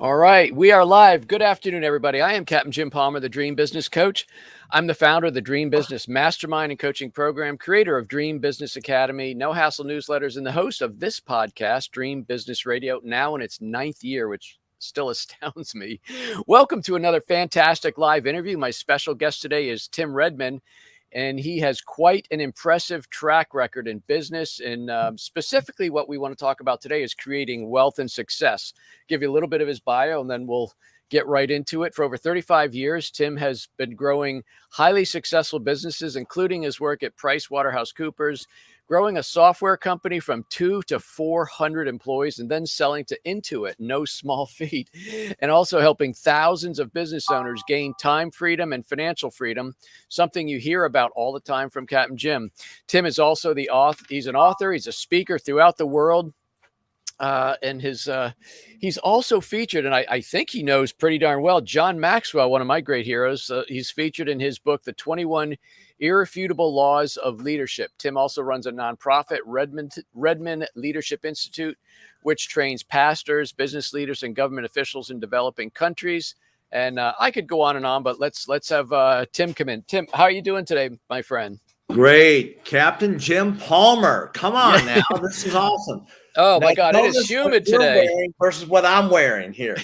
All right, we are live. Good afternoon, everybody. I am Captain Jim Palmer, the Dream Business Coach. I'm the founder of the Dream Business Mastermind and Coaching Program, creator of Dream Business Academy, No Hassle Newsletters, and the host of this podcast, Dream Business Radio, now in its 9th year, which still astounds me. Welcome to another fantastic live interview. My special guest today is Tim Redmond, and he has quite an impressive track record in business. And specifically, what we want to talk about today is creating wealth and success. Give you a little bit of his bio, and then we'll get right into it. For over 35 years, Tim has been growing highly successful businesses, including his work at PricewaterhouseCoopers, growing a software company from 2 to 400 employees and then selling to Intuit, no small feat, and also helping thousands of business owners gain time freedom and financial freedom, something you hear about all the time from Captain Jim. Tim is also the author. He's an author. He's a speaker throughout the world. And he's also featured, and I think he knows pretty darn well, John Maxwell, one of my great heroes. He's featured in his book, The 21 Irrefutable Laws of Leadership. Tim also runs a nonprofit, Redmond Leadership Institute, which trains pastors, business leaders, and government officials in developing countries. And I could go on and on, but let's have Tim come in. Tim, how are you doing today, my friend? Great. Captain Jim Palmer. Come on now. This is awesome. Oh, now, my God. It is humid today. Versus what I'm wearing here.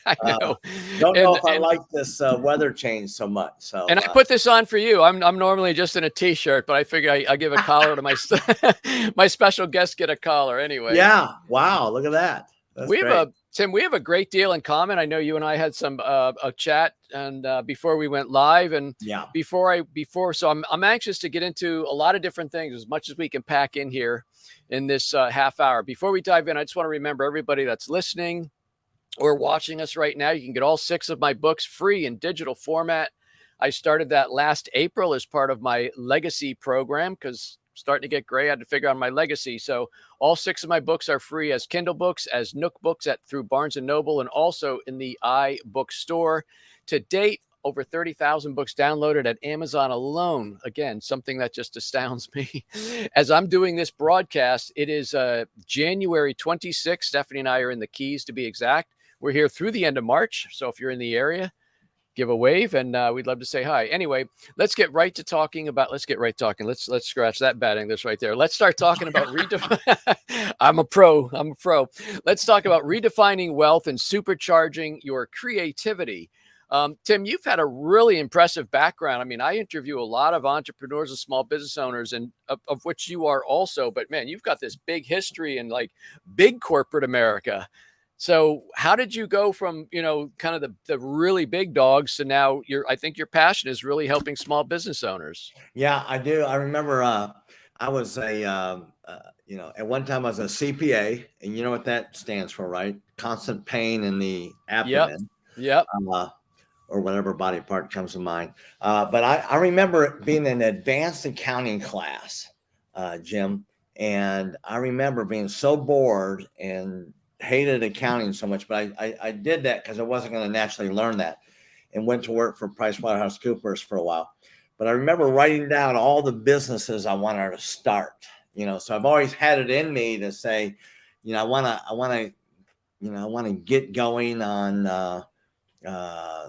I know. Don't know if I like this weather change so much. So, and I put this on for you. I'm normally just in a t-shirt, but I figure I give a collar to my my special guest. Get a collar anyway. Yeah. Wow. Look at that. That's great. Tim, we have a great deal in common. I know you and I had some a chat and before we went live, and yeah, so I'm anxious to get into a lot of different things, as much as we can pack in here in this half hour. Before we dive in, I just want to remember everybody that's listening or watching us right now, you can get all 6 of my books free in digital format. I started that last April as part of my legacy program, because starting to get gray. I had to figure out my legacy. So all 6 of my books are free as Kindle books, as Nook books through Barnes & Noble, and also in the iBookstore. To date, over 30,000 books downloaded at Amazon alone. Again, something that just astounds me. As I'm doing this broadcast, it is January 26th. Stephanie and I are in the Keys, to be exact. We're here through the end of March. So if you're in the area, give a wave, and we'd love to say hi. Anyway, let's get right to talking. Let's scratch that bad English right there. Let's start talking about I'm a pro. Let's talk about redefining wealth and supercharging your creativity. Tim, you've had a really impressive background. I mean, I interview a lot of entrepreneurs and small business owners, and of which you are also, but man, you've got this big history in like big corporate America. So how did you go from, kind of the really big dogs to now I think your passion is really helping small business owners? Yeah, I do. I remember I was at one time I was a CPA, and you know what that stands for, right? Constant pain in the abdomen. Yep. Or whatever body part comes to mind. But I remember being in an advanced accounting class, Jim, and I remember being so bored and hated accounting so much, but I did that because I wasn't going to naturally learn that, and went to work for PricewaterhouseCoopers for a while. But I remember writing down all the businesses I wanted to start, so I've always had it in me to say, I want to get going on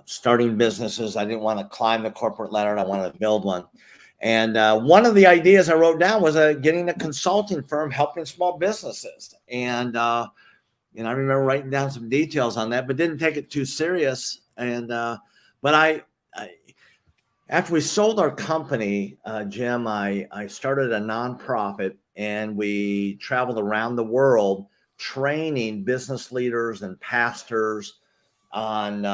starting businesses. I didn't want to climb the corporate ladder. I wanted to build one. And one of the ideas I wrote down was getting a consulting firm helping small businesses. And I remember writing down some details on that, but didn't take it too serious. And but I after we sold our company, Jim, I started a nonprofit, and we traveled around the world training business leaders and pastors on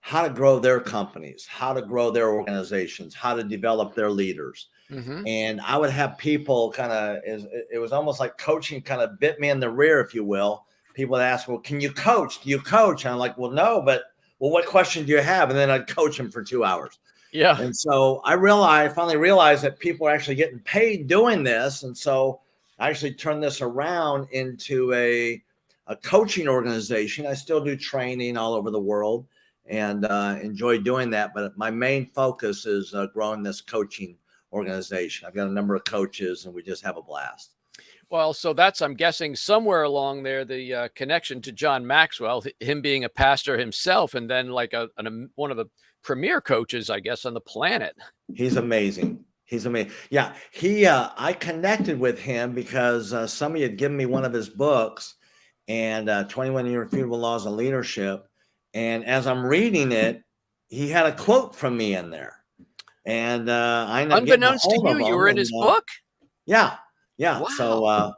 how to grow their companies, how to grow their organizations, how to develop their leaders. Mm-hmm. And I would have people it was almost like coaching kind of bit me in the rear, if you will. People would ask, well, can you coach? Do you coach? And I'm like, well, no, but what question do you have? And then I'd coach them for 2 hours. Yeah. And so I finally realized that people are actually getting paid doing this. And so I actually turned this around into a coaching organization. I still do training all over the world and enjoy doing that. But my main focus is growing this coaching organization. I've got a number of coaches, and we just have a blast. Well, so that's, I'm guessing, somewhere along there, the connection to John Maxwell, him being a pastor himself, and then like one of the premier coaches, I guess, on the planet. He's amazing. He's amazing. Yeah, I connected with him because somebody had given me one of his books, and 21 Irrefutable Laws of Leadership. And as I'm reading it, he had a quote from me in there, and I ended up getting a Unbeknownst to hold you, of you him. were in And his book. yeah, yeah. Wow. So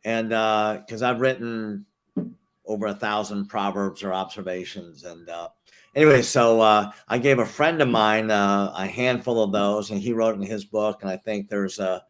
and because I've written over 1,000 proverbs or observations, and anyway, so I gave a friend of mine a handful of those, and he wrote in his book. And I think there's a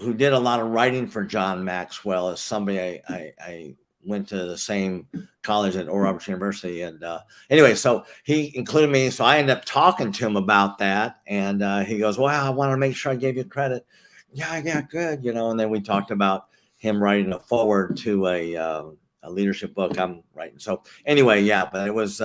who did a lot of writing for John Maxwell is somebody I went to the same college at Oral Roberts University. And anyway, so he included me. So I ended up talking to him about that. And he goes, well, I want to make sure I gave you credit. Yeah, good. And then we talked about him writing a forward to a leadership book I'm writing. So anyway, yeah, but it was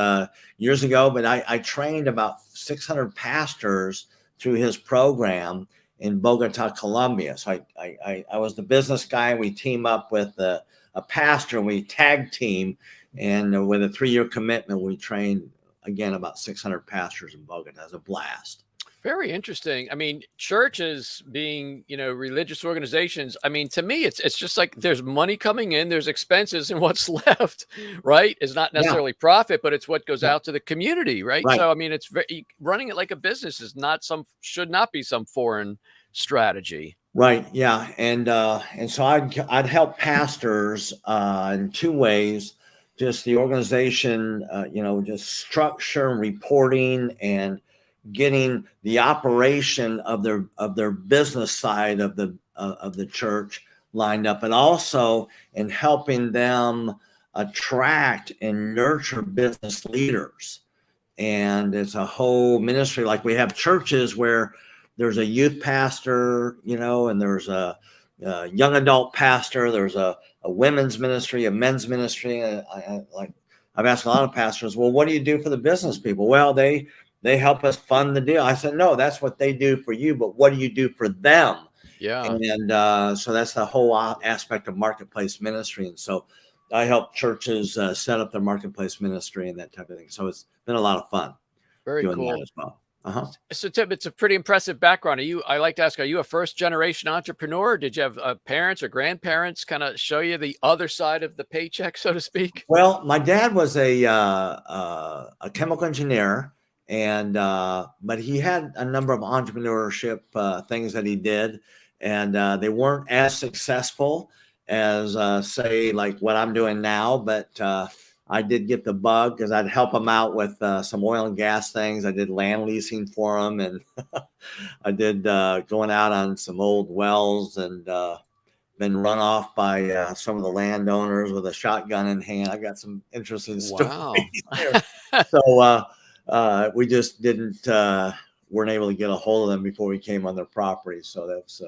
years ago, but I trained about 600 pastors through his program in Bogota, Colombia. So I was the business guy. We team up with a pastor. We tag team, and with a 3-year commitment, we trained again about 600 pastors in Bogota. It was a blast. Very interesting. I mean, churches being, religious organizations. I mean, to me, it's just like there's money coming in, there's expenses, and what's left, right, is not necessarily profit, but it's what goes out to the community, right? Right. So, I mean, it's running it like a business is should not be some foreign strategy. Right. Yeah. And so I'd help pastors in 2 ways. Just the organization, just structure and reporting, and getting the operation of their business side of the church lined up, and also in helping them attract and nurture business leaders. And it's a whole ministry. Like we have churches where there's a youth pastor, and there's a young adult pastor, there's a women's ministry, a men's ministry. I've asked a lot of pastors, well, what do you do for the business people? Well, they help us fund the deal. I said, no, that's what they do for you, but what do you do for them? Yeah. And so that's the whole aspect of marketplace ministry. And so I help churches set up their marketplace ministry and that type of thing. So it's been a lot of fun. Very doing cool. that as well. So Tim, it's a pretty impressive background. I like to ask, are you a first generation entrepreneur? Did you have parents or grandparents kind of show you the other side of the paycheck, so to speak? Well, my dad was a chemical engineer, and but he had a number of entrepreneurship things that he did, and they weren't as successful as say like what I'm doing now. But I did get the bug because I'd help him out with some oil and gas things. I did land leasing for him, and I did going out on some old wells, and been run off by some of the landowners with a shotgun in hand. I got some interesting stories there. So we just weren't able to get a hold of them before we came on their property. So that's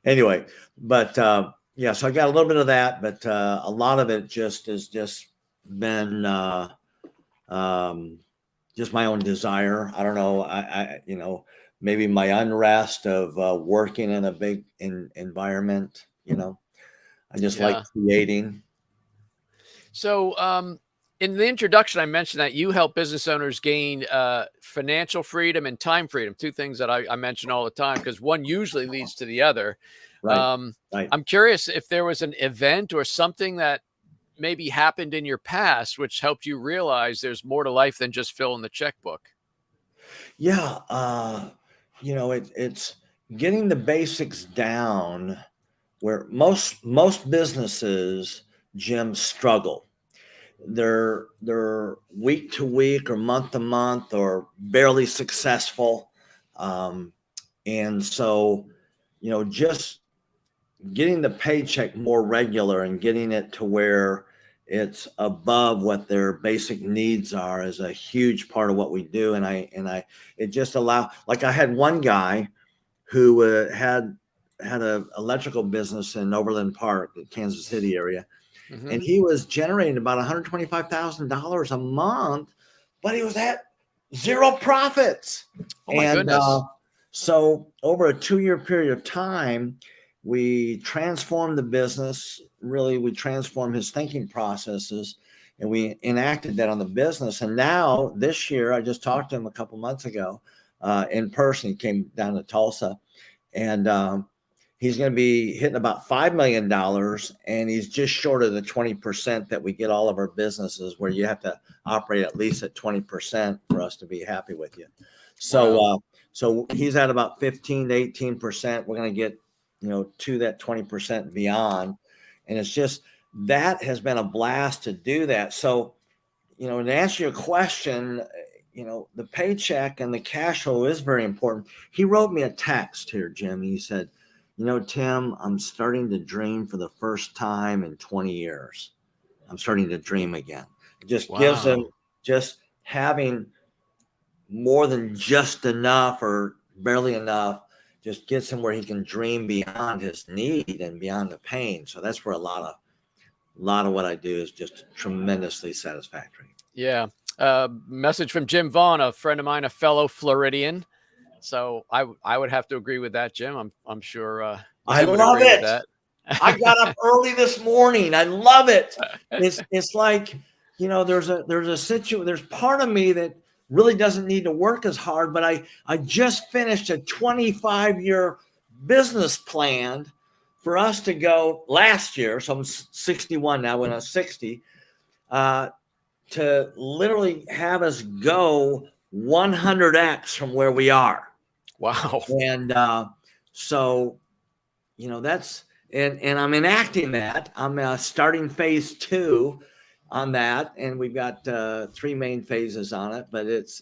anyway. But yeah, so I got a little bit of that, but a lot of it just has just been just my own desire. I don't know. I maybe my unrest of working in a big environment. I just like creating. So in the introduction, I mentioned that you help business owners gain financial freedom and time freedom, 2 things that I mention all the time because one usually leads to the other. Right. Right. I'm curious if there was an event or something that maybe happened in your past which helped you realize there's more to life than just filling the checkbook. Yeah. It's getting the basics down where most businesses, Jim, struggle. They're week to week or month to month or barely successful. And so, just getting the paycheck more regular and getting it to where it's above what their basic needs are is a huge part of what we do. And it just like I had one guy who had an electrical business in Overland Park, the Kansas City area. Mm-hmm. And he was generating about $125,000 a month, but he was at 0 profits. Oh my goodness. So over a 2-year period of time, we transformed the business. Really, we transformed his thinking processes, and we enacted that on the business. And now this year, I just talked to him a couple months ago in person. He came down to Tulsa, and he's going to be hitting about $5 million, and he's just short of the 20% that we get all of our businesses, where you have to operate at least at 20% for us to be happy with you. So, Wow. So he's at about 15 to 18%. We're going to get, to that 20% beyond. And it's just, that has been a blast to do that. So, to answer your question, the paycheck and the cash flow is very important. He wrote me a text here, Jim. He said, Tim, I'm starting to dream for the first time in 20 years. I'm starting to dream again. It just gives him, just having more than just enough or barely enough, just gets him where he can dream beyond his need and beyond the pain. So that's where a lot of what I do is just tremendously satisfactory. Yeah. Message from Jim Vaughn, a friend of mine, a fellow Floridian. So I would have to agree with that, Jim. I'm sure. I love it. I got up early this morning. I love it. It's like, there's part of me that really doesn't need to work as hard, but I just finished a 25-year business plan for us to go last year. So I'm 61 now, when I'm 60, to literally have us go 100x from where we are. Wow. And so, that's, and I'm enacting that. I'm starting phase 2 on that, and we've got 3 main phases on it. But it's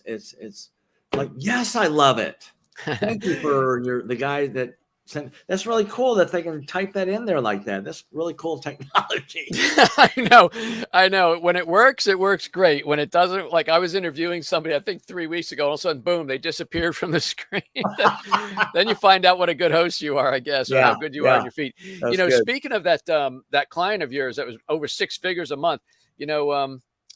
like, yes, I love it. Thank you for the guy that sent. That's really cool that they can type that in there like that. That's really cool technology. I know. When it works great. When it doesn't, like I was interviewing somebody, I think 3 weeks ago, all of a sudden, boom, they disappeared from the screen. Then you find out what a good host you are, I guess, or how good you are on your feet. That's good. Speaking of that, that client of yours that was over 6 figures a month,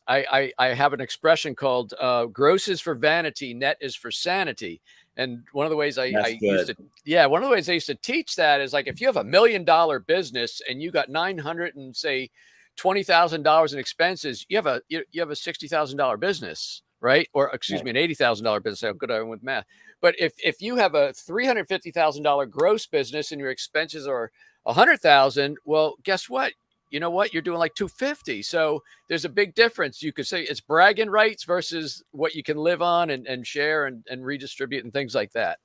I have an expression called gross is for vanity, net is for sanity. And one of the ways I used to teach that is, like, if you have $1 million business and you got $20,000 in expenses, you have a $60,000 business, right? Or excuse me, an $80,000 business. I'm good with math. But if you have a $350,000 gross business and your expenses are $100,000, well, guess what? You know what? You're doing like 250. So there's a big difference. You could say it's bragging rights versus what you can live on and share and redistribute and things like that.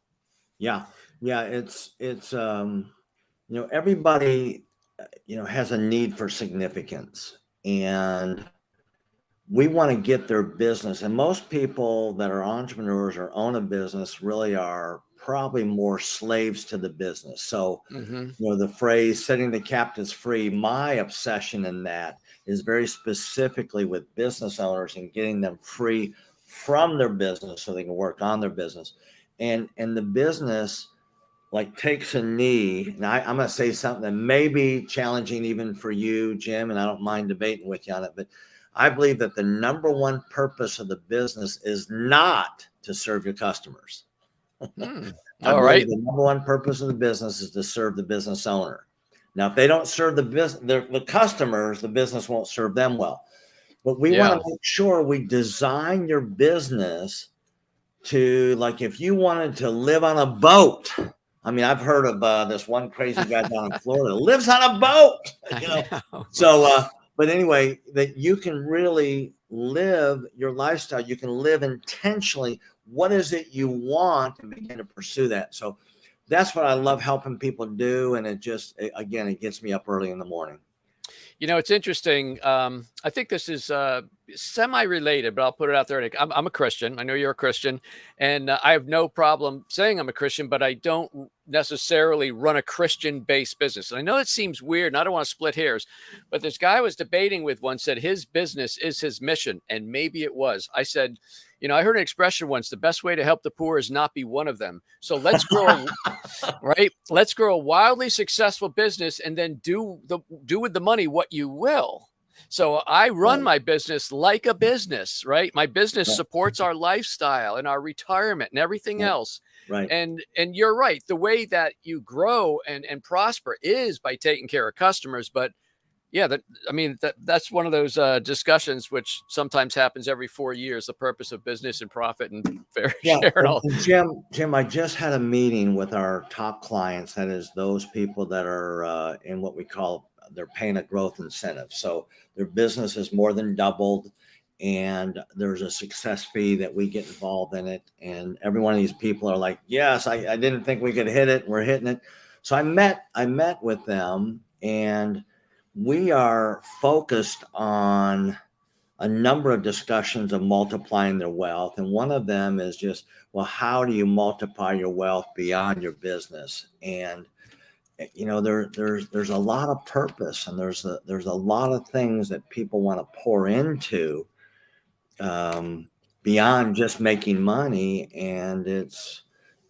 Yeah. It's everybody, has a need for significance, and we want to get their business. And most people that are entrepreneurs or own a business really are probably more slaves to the business. So, the phrase setting the captives free, my obsession in that is very specifically with business owners and getting them free from their business so they can work on their business. And the business, like, takes a knee. And I'm going to say something that may be challenging even for you, Jim, and I don't mind debating with you on it, but I believe that the number one purpose of the business is not to serve your customers. All right. The number one purpose of the business is to serve the business owner. Now, if they don't serve the customers, the business won't serve them well. But we want to make sure we design your business to, like, if you wanted to live on a boat. I mean, I've heard of this one crazy guy down in Florida who lives on a boat. So, but anyway, that you can really live your lifestyle. You can live intentionally. What is it you want, and begin to pursue that? So that's what I love helping people do. And it just, again, it gets me up early in the morning. It's interesting. I think this is semi-related, but I'll put it out there. I'm a Christian. I know you're a Christian, and I have no problem saying I'm a Christian, but I don't necessarily run a Christian-based business. And I know it seems weird, and I don't want to split hairs, but this guy I was debating with once said his business is his mission, and maybe it was. I said, I heard an expression once: the best way to help the poor is not be one of them. So let's grow, right? Let's grow a wildly successful business, and then do with the money what you will. So I run my business like a business, right? My business supports our lifestyle and our retirement and everything else. Right. And you're right. The way that you grow and prosper is by taking care of customers. But yeah, that's one of those discussions which sometimes happens every 4 years. The purpose of business and profit and fair Yeah, share and all. and Jim, I just had a meeting with our top clients. That is those people that are in what we call, they're paying a growth incentive. So their business has more than doubled, and there's a success fee that we get involved in it. And every one of these people are like, yes, I didn't think we could hit it. We're hitting it. So I met with them, and we are focused on a number of discussions of multiplying their wealth. And one of them is just, well, how do you multiply your wealth beyond your business? And there's a lot of purpose, and there's a lot of things that people want to pour into, beyond just making money. And it's,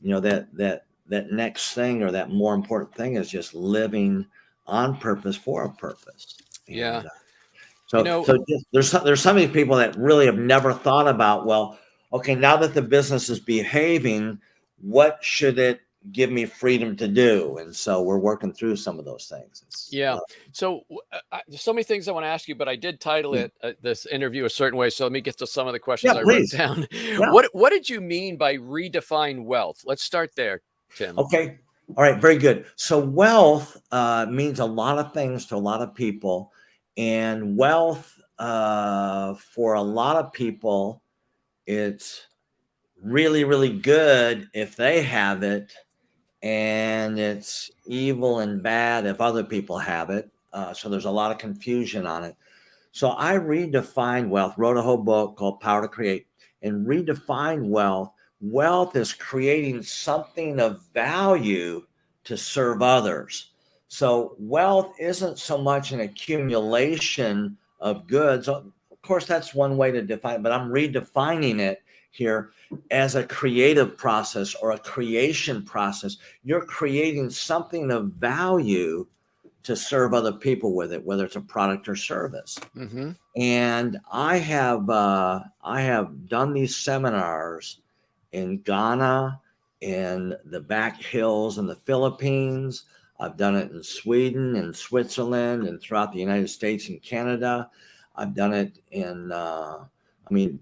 that next thing, or that more important thing, is just living on purpose for a purpose. Yeah. And You so, know, so there's some of these people that really have never thought about, well, okay, now that the business is behaving, what should it give me freedom to do? And so we're working through some of those things. yeah. So there's so many things I want to ask you, but I did title it this interview a certain way. So let me get to some of the questions Yeah, I wrote please. down. Yeah. What did you mean by redefine wealth? Let's start there, Tim. Okay. All right. Very good. So wealth means a lot of things to a lot of people, and wealth for a lot of people, it's really, really good if they have it, and it's evil and bad if other people have it. So there's a lot of confusion on it. So I redefined wealth, wrote a whole book called Power to Create, and redefined wealth. Wealth is creating something of value to serve others. So wealth isn't so much an accumulation of goods. Of course, that's one way to define it, but I'm redefining it here as a creative process, or a creation process. You're creating something of value to serve other people with it, whether it's a product or service. Mm-hmm. And I have done these seminars in Ghana, in the back hills in the Philippines. I've done it in Sweden and Switzerland, and throughout the United States and Canada. I've done it in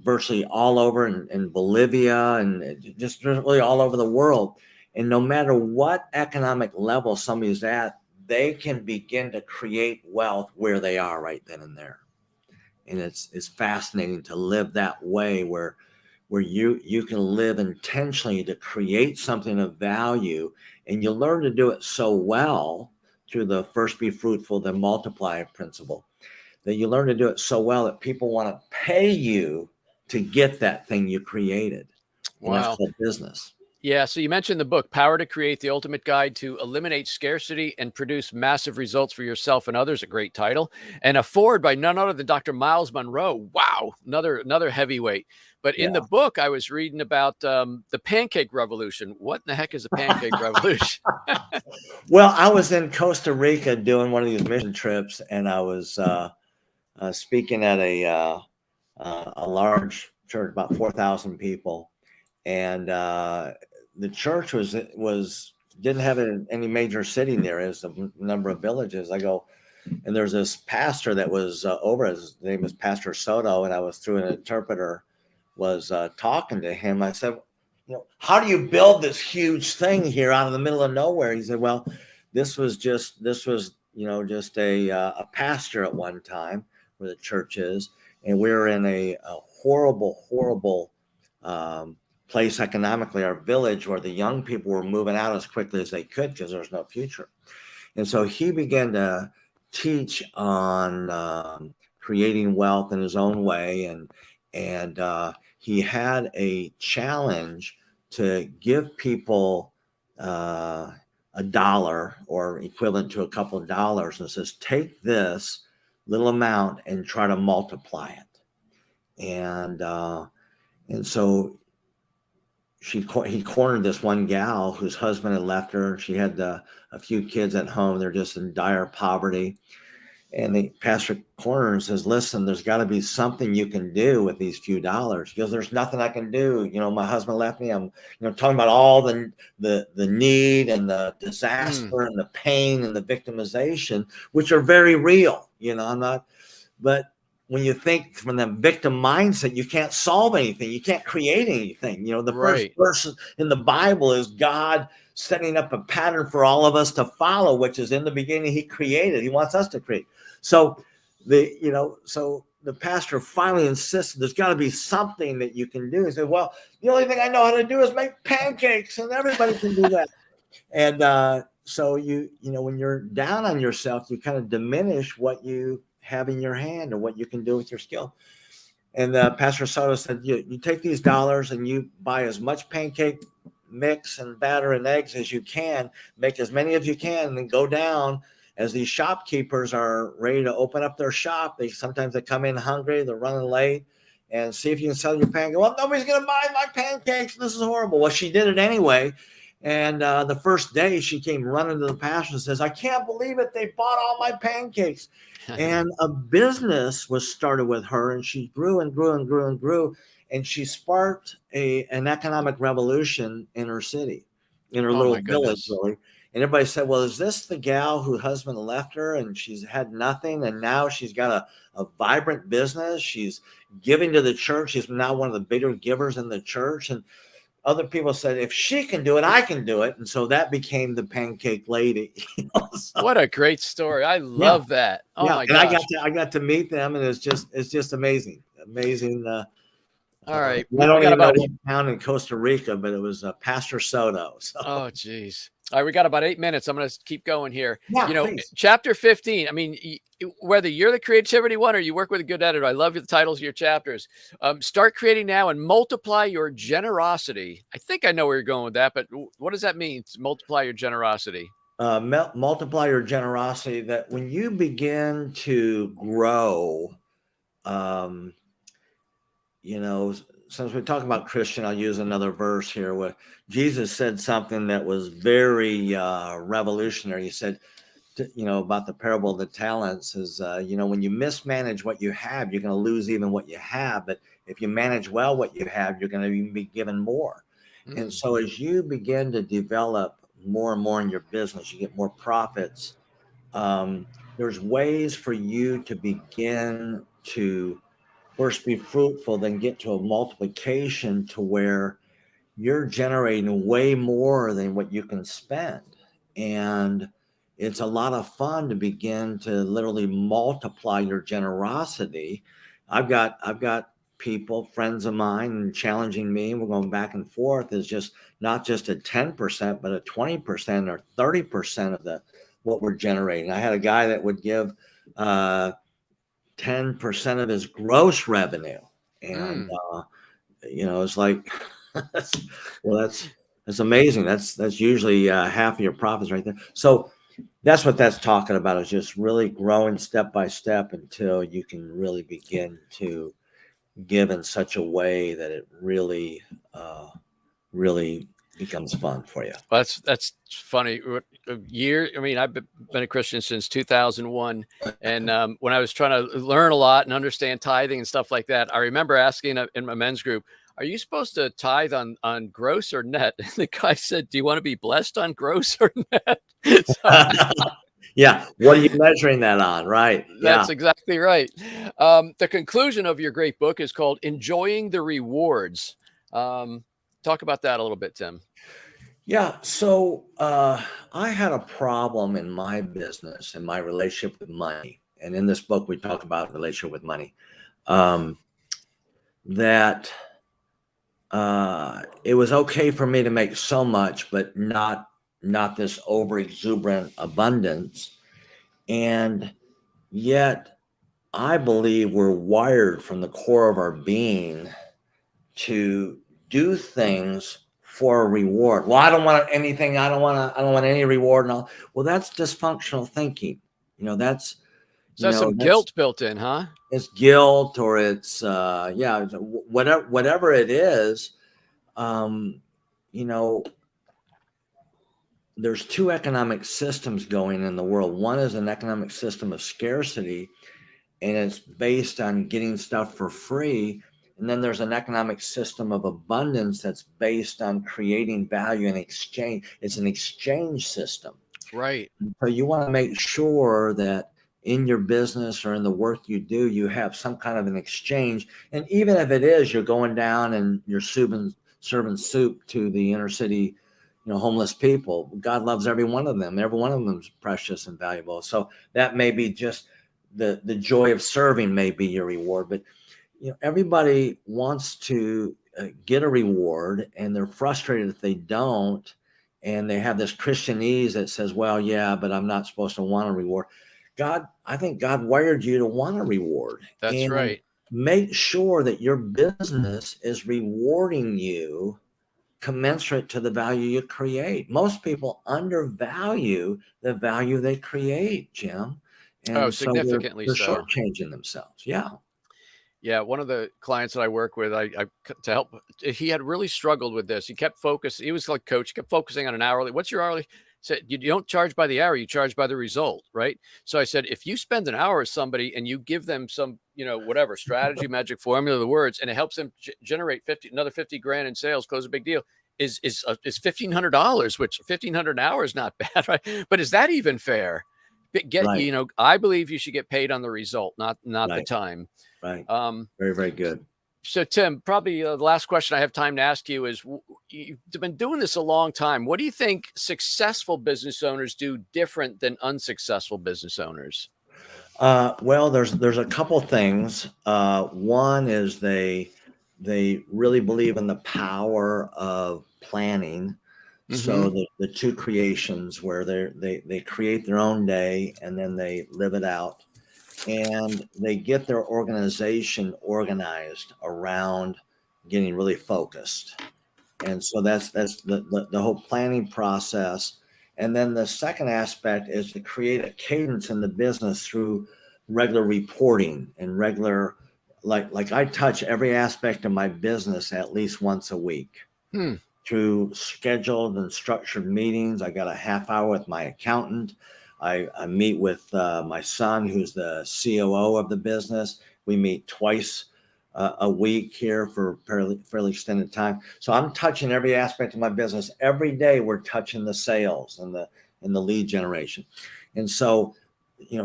virtually all over in Bolivia, and just really all over the world. And no matter what economic level somebody's at, they can begin to create wealth where they are right then and there. And it's fascinating to live that way, where you can live intentionally to create something of value, and you learn to do it so well through the first be fruitful, then multiply principle, that you learn to do it so well that people want to pay you to get that thing you created. And that's Wow. called business. Yeah. So you mentioned the book, Power to Create, the Ultimate Guide to Eliminate Scarcity and Produce Massive Results for Yourself and Others. A great title. And a foreword by none other than Dr. Miles Monroe. Wow. Another heavyweight. But in the book, I was reading about the pancake revolution. What in the heck is a pancake revolution? Well, I was in Costa Rica doing one of these mission trips, and I was speaking at a large church, about 4,000 people. And the church didn't have any major city near it. It was a number of villages. I go, and there's this pastor that was over. His name was Pastor Soto, and I was through an interpreter, was talking to him. I said, how do you build this huge thing here out in the middle of nowhere? He said, well, this was just a pasture at one time where the church is, and we were in a horrible place economically, our village, where the young people were moving out as quickly as they could because there was no future. And so he began to teach on creating wealth in his own way, and he had a challenge to give people a dollar, or equivalent to a couple of dollars, and says, take this little amount and try to multiply it. And so he cornered this one gal whose husband had left her. She had a few kids at home. They're just in dire poverty. And the pastor corners says, listen, there's got to be something you can do with these few dollars. He goes, there's nothing I can do. My husband left me. I'm, talking about all the need and the disaster and the pain and the victimization, which are very real. I'm not, but when you think from the victim mindset, you can't solve anything. You can't create anything. The first verse in the Bible is God setting up a pattern for all of us to follow, which is in the beginning, he created. He wants us to create. So the pastor finally insisted there's got to be something that you can do. He said, well, the only thing I know how to do is make pancakes, and everybody can do that. And so when you're down on yourself, you kind of diminish what you have in your hand and what you can do with your skill. And Pastor Soto said, you take these dollars and you buy as much pancake mix and batter and eggs as you can, make as many as you can, and then go down as these shopkeepers are ready to open up their shop. Sometimes they come in hungry, they're running late, and see if you can sell your pancakes. Well, nobody's going to buy my pancakes. This is horrible. Well, she did it anyway. And the first day she came running to the pastor and says, I can't believe it. They bought all my pancakes. And a business was started with her, and she grew and grew and grew and grew. And she sparked an economic revolution in her city, in her little village, really. And everybody said, well, is this the gal whose husband left her and she's had nothing? And now she's got a vibrant business. She's giving to the church. She's now one of the bigger givers in the church. And other people said, if she can do it, I can do it. And so that became the Pancake Lady. So, what a great story. I love that. Oh my gosh. And I got to meet them, and it's just amazing. Amazing. All right. I don't even know what town in Costa Rica, but it was Pastor Soto. So. Oh, geez. All right, we got about 8 minutes. I'm going to keep going here. Yeah, please. Chapter 15. I mean, whether you're the creativity one or you work with a good editor, I love the titles of your chapters. Start creating now and multiply your generosity. I think I know where you're going with that, but what does that mean? To multiply your generosity. Multiply your generosity. That when you begin to grow, since we talk about Christian, I'll use another verse here where Jesus said something that was very revolutionary. He said, about the parable of the talents is, when you mismanage what you have, you're going to lose even what you have. But if you manage well what you have, you're going to be given more. And so as you begin to develop more and more in your business, you get more profits. There's ways for you to begin to first be fruitful, then get to a multiplication to where you're generating way more than what you can spend. And it's a lot of fun to begin to literally multiply your generosity. I've got people, friends of mine, challenging me. We're going back and forth. Is just not just a 10%, but a 20% or 30% of what we're generating. I had a guy that would give 10% of his gross revenue. And, it's like, well, that's amazing. That's usually half of your profits right there. So that's what that's talking about, is just really growing step by step until you can really begin to give in such a way that it really, really becomes fun for you. Well, that's funny. A year. I mean, I've been a Christian since 2001, and when I was trying to learn a lot and understand tithing and stuff like that, I remember asking in my men's group, "Are you supposed to tithe on gross or net?" And the guy said, "Do you want to be blessed on gross or net?" Yeah. What are you measuring that on? Right. That's exactly right. The conclusion of your great book is called "Enjoying the Rewards." Talk about that a little bit, Tim. Yeah. So I had a problem in my business and my relationship with money. And in this book, we talk about relationship with money. That it was okay for me to make so much, but not this over exuberant abundance. And yet I believe we're wired from the core of our being to do things for a reward. Well, I don't want anything. I don't want any reward. And all. Well, that's dysfunctional thinking. That's some guilt built in, huh? It's guilt, or it's whatever it is. there's two economic systems going in the world. One is an economic system of scarcity, and it's based on getting stuff for free. And then there's an economic system of abundance that's based on creating value in exchange. It's an exchange system. Right. So you want to make sure that in your business or in the work you do, you have some kind of an exchange. And even if it is, you're going down and you're serving soup to the inner city, homeless people. God loves every one of them. Every one of them is precious and valuable. So that may be just the joy of serving may be your reward. But everybody wants to get a reward, and they're frustrated if they don't. And they have this Christianese that says, well, yeah, but I'm not supposed to want a reward. I think God wired you to want a reward. That's And right. make sure that your business is rewarding you commensurate to the value you create. Most people undervalue the value they create, Jim. Oh, And so significantly they're so. shortchanging themselves. Yeah. Yeah, one of the clients that I work with, to help. He had really struggled with this. He kept focus. He was like coach. He kept focusing on an hourly. What's your hourly? Said you don't charge by the hour. You charge by the result, right? So I said, if you spend an hour with somebody and you give them some, whatever strategy, magic formula, the words, and it helps them generate another 50 grand in sales, close a big deal. Is $1,500, which 1,500 an hour is not bad, right? But is that even fair? Right. I believe you should get paid on the result, not the Right. time. Right. Um, Very, very good. so Tim, probably the last question I have time to ask you is, you've been doing this a long time. What do you think successful business owners do different than unsuccessful business owners? Well, there's a couple things. One is they really believe in the power of planning. So Mm-hmm. the two creations where they create their own day and then they live it out, and they get their organization organized around getting really focused. And so that's the whole planning process. And then the second aspect is to create a cadence in the business through regular reporting and regular, like I touch every aspect of my business at least once a week Hmm. through scheduled and structured meetings. I got a half hour with my accountant. I meet with my son, who's the COO of the business. We meet twice a week here for fairly extended time. So I'm touching every aspect of my business. Every day we're touching the sales and the lead generation. And so,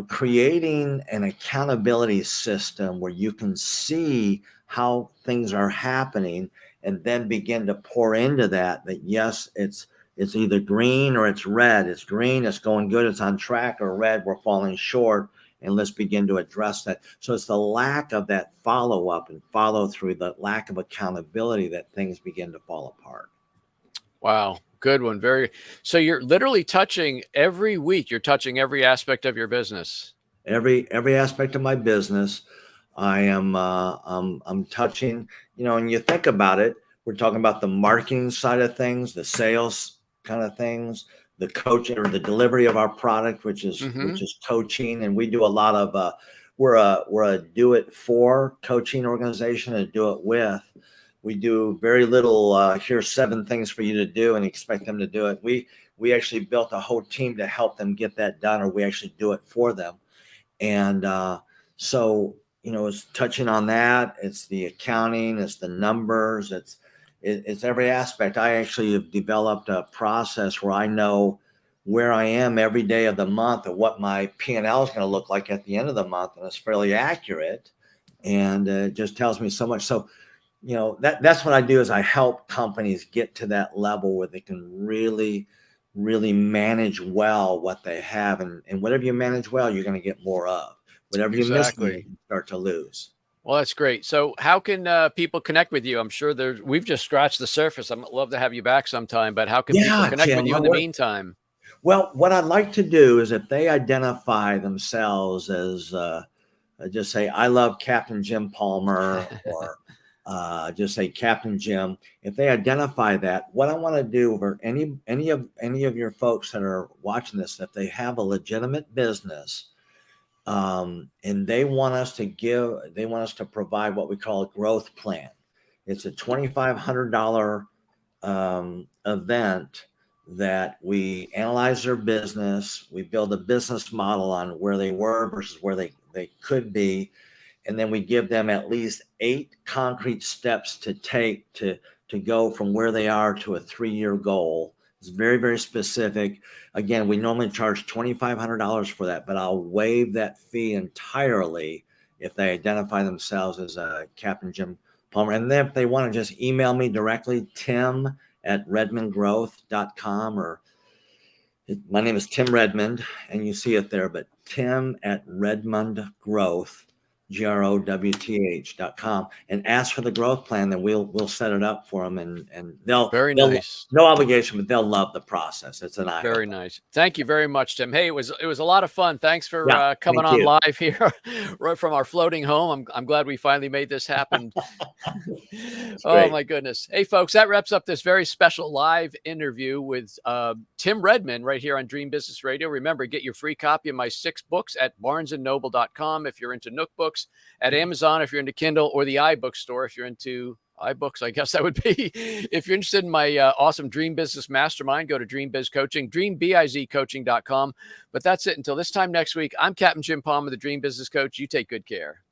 creating an accountability system where you can see how things are happening and then begin to pour into that yes, it's either green or it's red. It's green, it's going good, it's on track, or red, we're falling short, and let's begin to address that. So it's the lack of that follow up and follow through, the lack of accountability, that things begin to fall apart. Wow. Good one. So you're literally touching every week. You're touching every aspect of your business. Every aspect of my business, I'm touching. And you think about it, we're talking about the marketing side of things, the sales kind of things, the coaching or the delivery of our product, which is Mm-hmm. which is coaching. And we do a lot of we're a do it for coaching organization, and do it with. We do very little here's 7 things for you to do and expect them to do it. We actually built a whole team to help them get that done, or we actually do it for them. And so, it's touching on that. It's the accounting, it's the numbers, it's every aspect. I actually have developed a process where I know where I am every day of the month and what my P&L is going to look like at the end of the month, and it's fairly accurate, and it just tells me so much. So, that's what I do, is I help companies get to that level where they can really really manage well what they have, and whatever you manage well, you're going to get more of. Whatever you miss, you Exactly. start to lose. Well, that's great. So how can people connect with you? I'm sure we've just scratched the surface. I'd love to have you back sometime, but how can people Yeah, connect with Jim. you in the meantime? Well, what I'd like to do is, if they identify themselves as just say, I love Captain Jim Palmer, or just say Captain Jim. If they identify that, what I want to do for any of your folks that are watching this, if they have a legitimate business, and they want us to provide what we call a growth plan. It's a $2,500 event that we analyze their business, we build a business model on where they were versus where they could be, and then we give them at least 8 concrete steps to take to go from where they are to a 3-year goal. It's very, very specific. Again, we normally charge $2,500 for that, but I'll waive that fee entirely if they identify themselves as Captain Jim Palmer. And then if they want to just email me directly, tim@redmondgrowth.com, or my name is Tim Redmond, and you see it there, but tim@redmondgrowth, growth.com, and ask for the growth plan. Then we'll set it up for them, and they'll Very nice. No obligation, but they'll love the process. It's an eye. Very nice. Thank you very much, Tim. Hey, it was a lot of fun. Thanks for coming thank on you. live here right from our floating home. I'm glad we finally made this happen. Oh my goodness. Hey folks, that wraps up this very special live interview with Tim Redmond right here on Dream Business Radio. Remember, get your free copy of my 6 books at barnesandnoble.com if you're into Nook books, at Amazon if you're into Kindle, or the iBook store if you're into iBooks, I guess that would be. If you're interested in my awesome Dream Business Mastermind, go to Dream Biz Coaching, dreambizcoaching.com. But that's it. Until this time next week, I'm Captain Jim Palmer, the Dream Business Coach. You take good care.